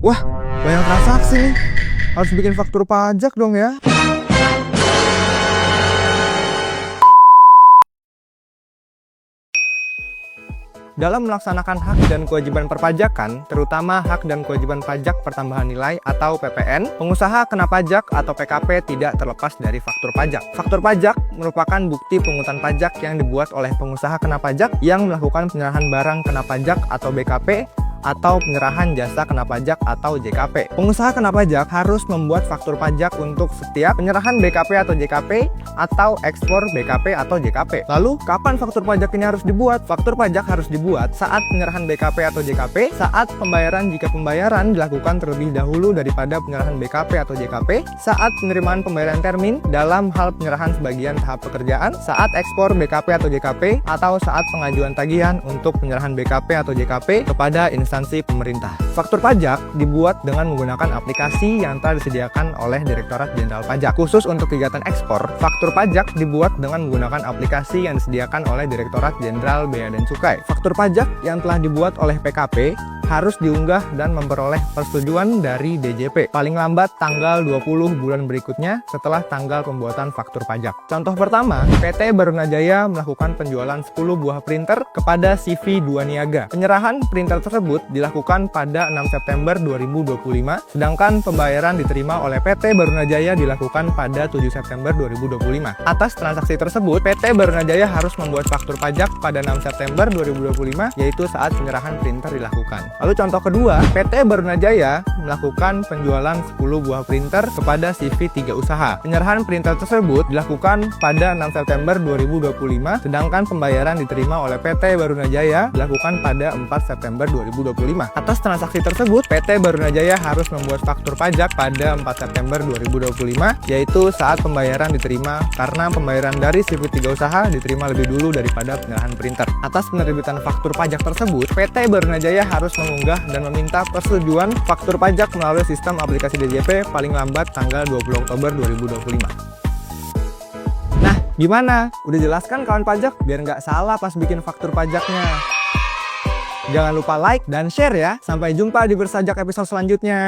Wah, banyak transaksi nih. Harus bikin faktur pajak dong ya. Dalam melaksanakan hak dan kewajiban perpajakan, terutama hak dan kewajiban pajak pertambahan nilai atau PPN, pengusaha kena pajak atau PKP tidak terlepas dari faktur pajak. Faktur pajak merupakan bukti pungutan pajak yang dibuat oleh pengusaha kena pajak yang melakukan penyerahan barang kena pajak atau BKP atau penyerahan jasa kena pajak atau JKP. Pengusaha kena pajak harus membuat faktur pajak untuk setiap penyerahan BKP atau JKP atau ekspor BKP atau JKP. Lalu, kapan faktur pajak ini harus dibuat? Faktur pajak harus dibuat saat penyerahan BKP atau JKP, saat pembayaran jika pembayaran dilakukan terlebih dahulu daripada penyerahan BKP atau JKP, saat penerimaan pembayaran termin dalam hal penyerahan sebagian tahap pekerjaan, saat ekspor BKP atau JKP, atau saat pengajuan tagihan untuk penyerahan BKP atau JKP kepada instansi pemerintah. Faktur pajak dibuat dengan menggunakan aplikasi yang telah disediakan oleh Direktorat Jenderal Pajak. Khusus untuk kegiatan ekspor, faktur pajak dibuat dengan menggunakan aplikasi yang disediakan oleh Direktorat Jenderal Bea dan Cukai. Faktur pajak yang telah dibuat oleh PKP harus diunggah dan memperoleh persetujuan dari DJP paling lambat tanggal 20 bulan berikutnya setelah tanggal pembuatan faktur pajak. Contoh pertama, PT Barunajaya melakukan penjualan 10 buah printer kepada CV Dua Niaga. Penyerahan printer tersebut dilakukan pada 6 September 2025, sedangkan pembayaran diterima oleh PT Barunajaya dilakukan pada 7 September 2025. Atas transaksi tersebut, PT Barunajaya harus membuat faktur pajak pada 6 September 2025, yaitu saat penyerahan printer dilakukan. Lalu contoh kedua, PT Barunajaya melakukan penjualan 10 buah printer kepada CV 3 usaha. Penyerahan printer tersebut dilakukan pada 6 September 2025, sedangkan pembayaran diterima oleh PT Barunajaya dilakukan pada 4 September 2025. Atas transaksi tersebut, PT Barunajaya harus membuat faktur pajak pada 4 September 2025, yaitu saat pembayaran diterima karena pembayaran dari CV 3 usaha diterima lebih dulu daripada penyerahan printer. Atas penerbitan faktur pajak tersebut, PT Barunajaya harus mengunggah dan meminta persetujuan faktur pajak melalui sistem aplikasi DJP paling lambat tanggal 20 Oktober 2025. Nah, gimana? Udah jelaskan kawan pajak? Biar nggak salah pas bikin faktur pajaknya. Jangan lupa like dan share ya. Sampai jumpa di Bersajak episode selanjutnya.